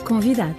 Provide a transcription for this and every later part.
Convidado.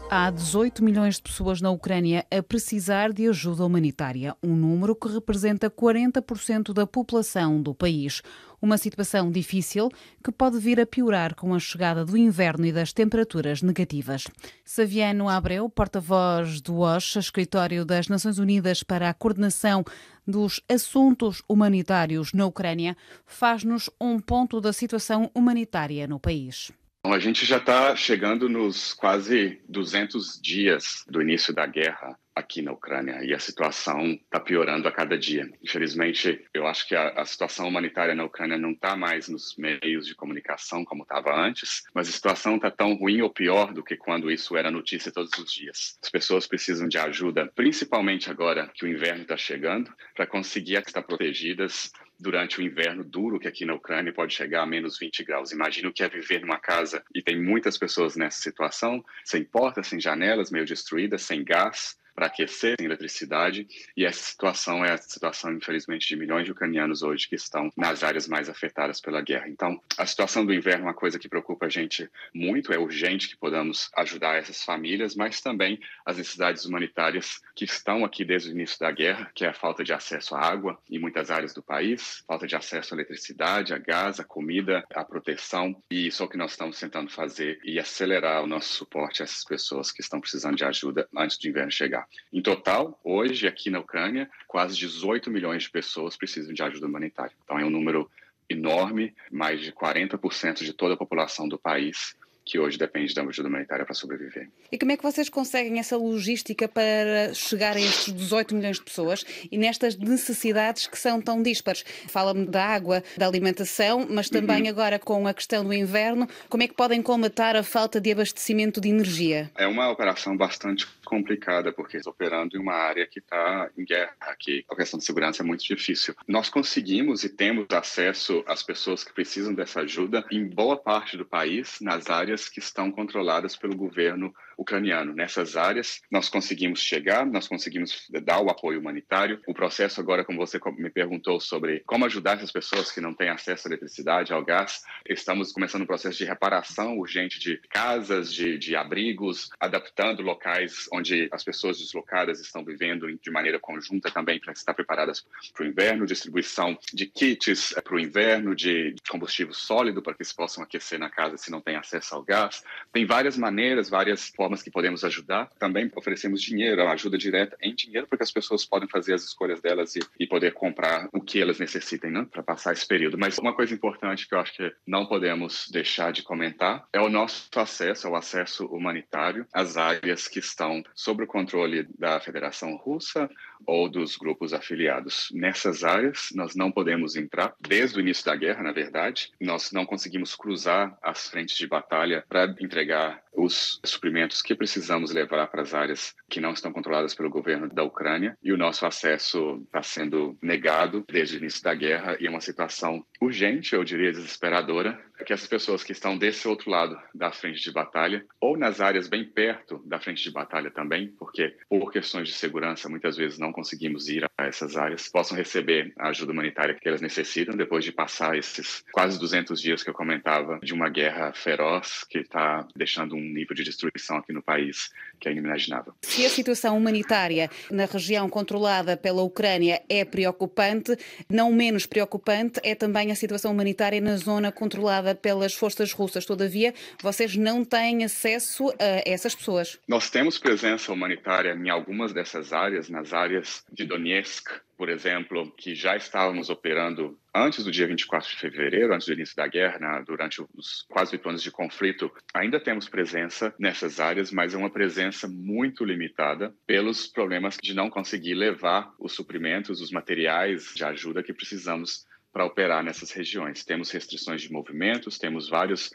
Há 18 milhões de pessoas na Ucrânia a precisar de ajuda humanitária, um número que representa 40% da população do país. Uma situação difícil que pode vir a piorar com a chegada do inverno e das temperaturas negativas. Saviano Abreu, porta-voz do OCHA, Escritório das Nações Unidas para a Coordenação dos Assuntos Humanitários na Ucrânia, faz-nos um ponto da situação humanitária no país. A gente já está chegando nos quase 200 dias do início da guerra aqui na Ucrânia e a situação está piorando a cada dia. Infelizmente, eu acho que a situação humanitária na Ucrânia não está mais nos meios de comunicação como estava antes, mas a situação está tão ruim ou pior do que quando isso era notícia todos os dias. As pessoas precisam de ajuda, principalmente agora que o inverno está chegando, para conseguir estar protegidas durante o inverno duro que aqui na Ucrânia pode chegar a menos 20 graus. Imagina o que é viver numa casa e tem muitas pessoas nessa situação, sem portas, sem janelas, meio destruídas, sem gás para aquecer, sem eletricidade, e essa situação é a situação, infelizmente, de milhões de ucranianos hoje que estão nas áreas mais afetadas pela guerra. Então, a situação do inverno é uma coisa que preocupa a gente muito, é urgente que podamos ajudar essas famílias, mas também as necessidades humanitárias que estão aqui desde o início da guerra, que é a falta de acesso à água em muitas áreas do país, falta de acesso à eletricidade, a gás, a comida, a proteção, e isso é o que nós estamos tentando fazer e acelerar o nosso suporte a essas pessoas que estão precisando de ajuda antes do inverno chegar. Em total, hoje, aqui na Ucrânia, quase 18 milhões de pessoas precisam de ajuda humanitária. Então, é um número enorme, mais de 40% de toda a população do país que hoje depende da ajuda humanitária para sobreviver. E como é que vocês conseguem essa logística para chegar a estes 18 milhões de pessoas e nestas necessidades que são tão díspares? Fala-me da água, da alimentação, mas também agora com a questão do inverno, como é que podem colmatar a falta de abastecimento de energia? É uma operação bastante complicada, porque operando em uma área que está em guerra, que a questão de segurança é muito difícil. Nós conseguimos e temos acesso às pessoas que precisam dessa ajuda em boa parte do país, nas áreas que estão controladas pelo governo ucraniano. Nessas áreas, nós conseguimos chegar, nós conseguimos dar o apoio humanitário. O processo agora, como você me perguntou sobre como ajudar essas pessoas que não têm acesso à eletricidade, ao gás, estamos começando um processo de reparação urgente de casas, de abrigos, adaptando locais onde as pessoas deslocadas estão vivendo de maneira conjunta também para estar preparadas para o inverno, distribuição de kits para o inverno, de combustível sólido para que eles possam aquecer na casa se não têm acesso ao gás. Tem várias maneiras, várias formas que podemos ajudar. Também oferecemos dinheiro, ajuda direta em dinheiro, para que as pessoas podem fazer as escolhas delas e poder comprar o que elas necessitem, né, para passar esse período. Mas uma coisa importante que eu acho que não podemos deixar de comentar é o nosso acesso, ao acesso humanitário às áreas que estão sob o controle da Federação Russa ou dos grupos afiliados. Nessas áreas, nós não podemos entrar desde o início da guerra, na verdade. Nós não conseguimos cruzar as frentes de batalha para entregar os suprimentos que precisamos levar para as áreas que não estão controladas pelo governo da Ucrânia, e o nosso acesso está sendo negado desde o início da guerra, e é uma situação urgente, eu diria desesperadora, que essas pessoas que estão desse outro lado da frente de batalha, ou nas áreas bem perto da frente de batalha também, porque por questões de segurança muitas vezes não conseguimos ir a essas áreas, possam receber a ajuda humanitária que elas necessitam depois de passar esses quase 200 dias que eu comentava de uma guerra feroz que está deixando um nível de destruição aqui no país que é inimaginável. Se a situação humanitária na região controlada pela Ucrânia é preocupante, não menos preocupante é também a situação humanitária na zona controlada pelas forças russas. Todavia, vocês não têm acesso a essas pessoas. Nós temos presença humanitária em algumas dessas áreas, nas áreas de Donetsk, por exemplo, que já estávamos operando antes do dia 24 de fevereiro, antes do início da guerra, durante os quase 8 anos de conflito. Ainda temos presença nessas áreas, mas é uma presença muito limitada pelos problemas de não conseguir levar os suprimentos, os materiais de ajuda que precisamos para operar nessas regiões. Temos restrições de movimentos, temos vários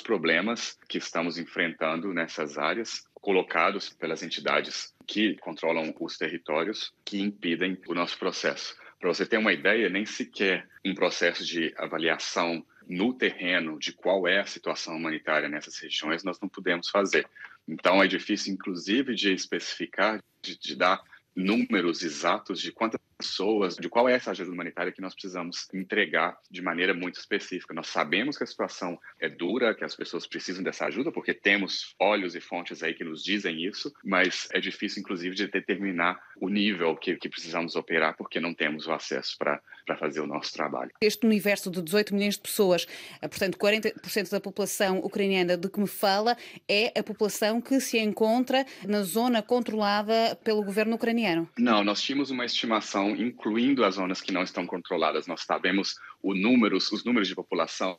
problemas que estamos enfrentando nessas áreas, colocados pelas entidades que controlam os territórios, que impedem o nosso processo. Para você ter uma ideia, nem sequer um processo de avaliação no terreno de qual é a situação humanitária nessas regiões nós não podemos fazer. Então é difícil, inclusive, de especificar, de dar números exatos de quantas pessoas, de qual é essa ajuda humanitária que nós precisamos entregar de maneira muito específica. Nós sabemos que a situação é dura, que as pessoas precisam dessa ajuda, porque temos olhos e fontes aí que nos dizem isso, mas é difícil, inclusive, de determinar o nível que precisamos operar, porque não temos o acesso para fazer o nosso trabalho. Este universo de 18 milhões de pessoas, portanto 40% da população ucraniana de que me fala, é a população que se encontra na zona controlada pelo governo ucraniano? Não, nós tínhamos uma estimação, incluindo as zonas que não estão controladas. Nós sabemos os números de população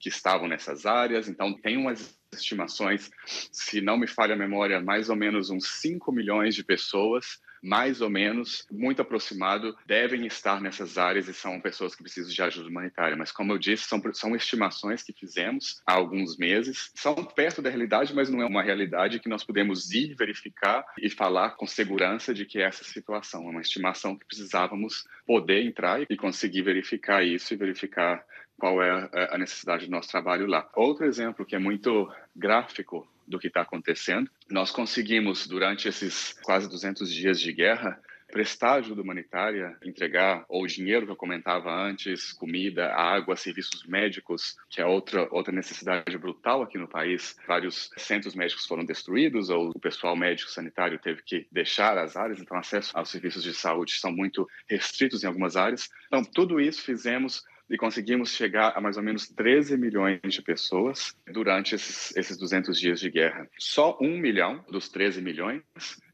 que estavam nessas áreas, então tem umas estimações, se não me falha a memória, mais ou menos uns 5 milhões de pessoas, mais ou menos, muito aproximado, devem estar nessas áreas e são pessoas que precisam de ajuda humanitária. Mas, como eu disse, são estimações que fizemos há alguns meses. São perto da realidade, mas não é uma realidade que nós podemos ir verificar e falar com segurança de que é essa situação. É uma estimação que precisávamos poder entrar e conseguir verificar isso e verificar qual é a necessidade do nosso trabalho lá. Outro exemplo que é muito gráfico do que está acontecendo, nós conseguimos, durante esses quase 200 dias de guerra, prestar ajuda humanitária, entregar o dinheiro que eu comentava antes, comida, água, serviços médicos, que é outra necessidade brutal aqui no país. Vários centros médicos foram destruídos ou o pessoal médico sanitário teve que deixar as áreas, então acesso aos serviços de saúde são muito restritos em algumas áreas. Então, tudo isso fizemos e conseguimos chegar a mais ou menos 13 milhões de pessoas durante esses 200 dias de guerra. Só 1 milhão dos 13 milhões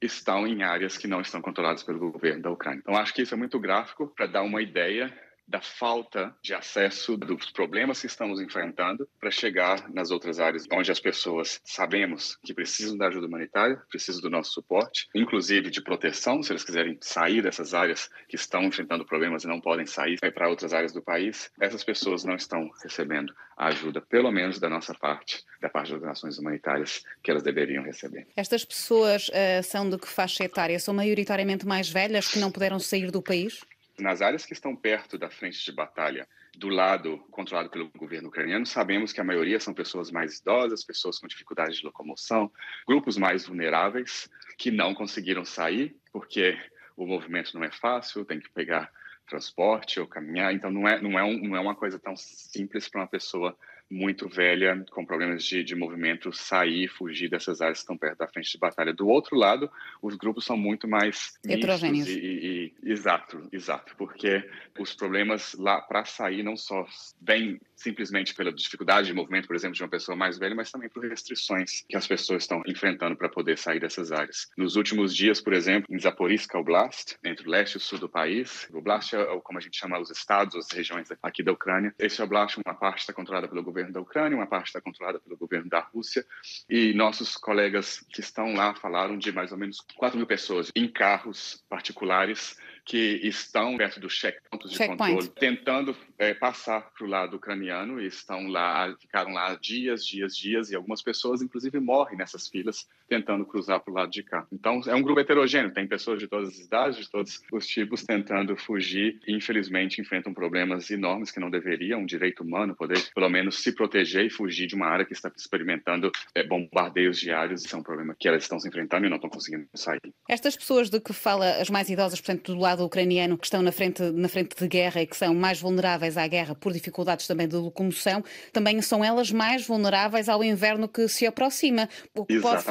estão em áreas que não estão controladas pelo governo da Ucrânia. Então, acho que isso é muito gráfico para dar uma ideia da falta de acesso, dos problemas que estamos enfrentando para chegar nas outras áreas onde as pessoas sabemos que precisam da ajuda humanitária, precisam do nosso suporte, inclusive de proteção, se eles quiserem sair dessas áreas que estão enfrentando problemas e não podem sair para outras áreas do país, essas pessoas não estão recebendo a ajuda, pelo menos da nossa parte, da parte das organizações humanitárias, que elas deveriam receber. Estas pessoas são de que faixa etária? São maioritariamente mais velhas que não puderam sair do país? Nas áreas que estão perto da frente de batalha, do lado controlado pelo governo ucraniano, sabemos que a maioria são pessoas mais idosas, pessoas com dificuldade de locomoção, grupos mais vulneráveis que não conseguiram sair porque o movimento não é fácil, tem que pegar transporte ou caminhar, então não é uma coisa tão simples para uma pessoa muito velha, com problemas de movimento, sair, fugir dessas áreas que estão perto da frente de batalha. Do outro lado, os grupos são muito mais heterogêneos. Exato, porque os problemas lá para sair não só vêm simplesmente pela dificuldade de movimento, por exemplo, de uma pessoa mais velha, mas também por restrições que as pessoas estão enfrentando para poder sair dessas áreas. Nos últimos dias, por exemplo, em Zaporizhzhia Oblast, entre o leste e o sul do país, o Oblast é como a gente chama os estados, as regiões aqui da Ucrânia. Esse Oblast, uma parte está controlada pelo governo da Ucrânia, uma parte está controlada pelo governo da Rússia, e nossos colegas que estão lá falaram de mais ou menos 4 mil pessoas em carros particulares que estão perto dos checkpoints de controle, tentando passar para o lado ucraniano e ficaram lá dias, e algumas pessoas, inclusive, morrem nessas filas tentando cruzar para o lado de cá. Então, é um grupo heterogêneo, tem pessoas de todas as idades, de todos os tipos, tentando fugir e, infelizmente, enfrentam problemas enormes que não deveriam, um direito humano, poder, pelo menos, se proteger e fugir de uma área que está experimentando bombardeios diários. Isso é um problema que elas estão se enfrentando e não estão conseguindo sair. Estas pessoas de que fala, as mais idosas, portanto, do lado ucraniano, que estão na frente de guerra e que são mais vulneráveis à guerra por dificuldades também de locomoção, também são elas mais vulneráveis ao inverno que se aproxima. O que pode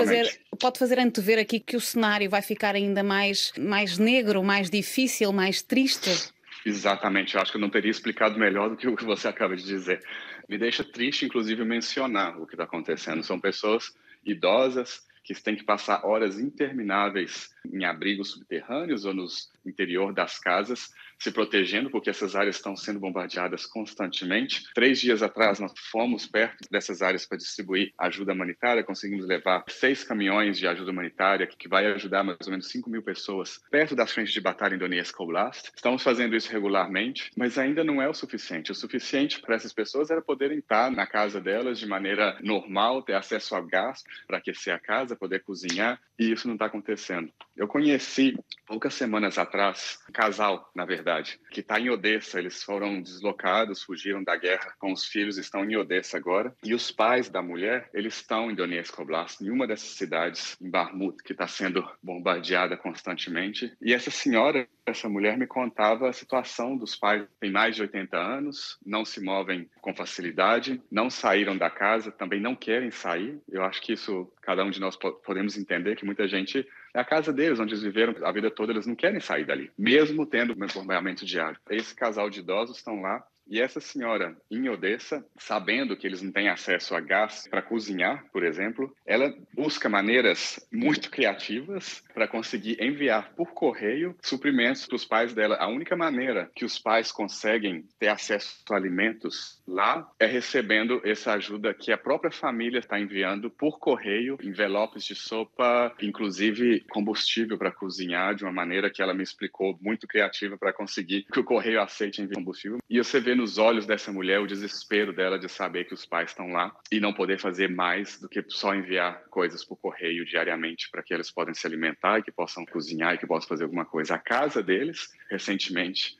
fazer antever aqui que o cenário vai ficar ainda mais negro, mais difícil, mais triste? Exatamente, eu acho que eu não teria explicado melhor do que o que você acaba de dizer. Me deixa triste, inclusive, mencionar o que está acontecendo. São pessoas idosas que têm que passar horas intermináveis em abrigos subterrâneos ou no interior das casas, se protegendo, porque essas áreas estão sendo bombardeadas constantemente. 3 dias atrás, nós fomos perto dessas áreas para distribuir ajuda humanitária, conseguimos levar 6 caminhões de ajuda humanitária, que vai ajudar mais ou menos 5 mil pessoas perto das frentes de batalha em Donetsk Oblast. Estamos fazendo isso regularmente, mas ainda não é o suficiente. O suficiente para essas pessoas era poderem estar na casa delas de maneira normal, ter acesso a gás para aquecer a casa, poder cozinhar, e isso não está acontecendo. Eu conheci, poucas semanas atrás, um casal, na verdade, cidade, que está em Odessa. Eles foram deslocados, fugiram da guerra com os filhos, estão em Odessa agora. E os pais da mulher, eles estão em Donetsk Oblast, em uma dessas cidades, em Bakhmut, que está sendo bombardeada constantemente. E essa mulher me contava a situação dos pais. Tem mais de 80 anos, não se movem com facilidade, não saíram da casa, também não querem sair. Eu acho que isso, cada um de nós podemos entender que muita gente, é a casa deles, onde eles viveram a vida toda, eles não querem sair dali, mesmo tendo um acompanhamento diário. Esse casal de idosos estão lá. E essa senhora, em Odessa, sabendo que eles não têm acesso a gás para cozinhar, por exemplo, ela busca maneiras muito criativas para conseguir enviar por correio suprimentos para os pais dela. A única maneira que os pais conseguem ter acesso a alimentos lá é recebendo essa ajuda que a própria família está enviando por correio, envelopes de sopa, inclusive combustível para cozinhar, de uma maneira que ela me explicou muito criativa para conseguir que o correio aceite enviar combustível. E você vê nos olhos dessa mulher o desespero dela de saber que os pais estão lá e não poder fazer mais do que só enviar coisas por correio diariamente para que eles possam se alimentar e que possam cozinhar e que possam fazer alguma coisa. A casa deles, recentemente,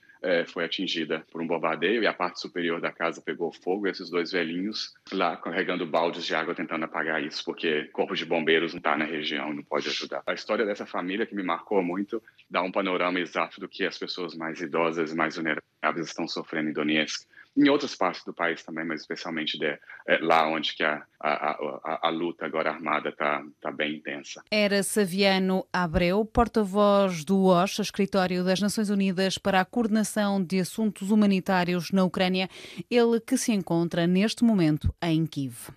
foi atingida por um bombardeio e a parte superior da casa pegou fogo. E esses dois velhinhos lá carregando baldes de água tentando apagar isso, porque corpo de bombeiros não está na região, não pode ajudar. A história dessa família, que me marcou muito, dá um panorama exato do que as pessoas mais idosas e mais vulneráveis estão sofrendo em Donetsk. Em outras partes do país também, mas especialmente lá onde que a luta agora armada está bem intensa. Era Saviano Abreu, porta-voz do OSHA, Escritório das Nações Unidas para a Coordenação de Assuntos Humanitários na Ucrânia, ele que se encontra neste momento em Kiev.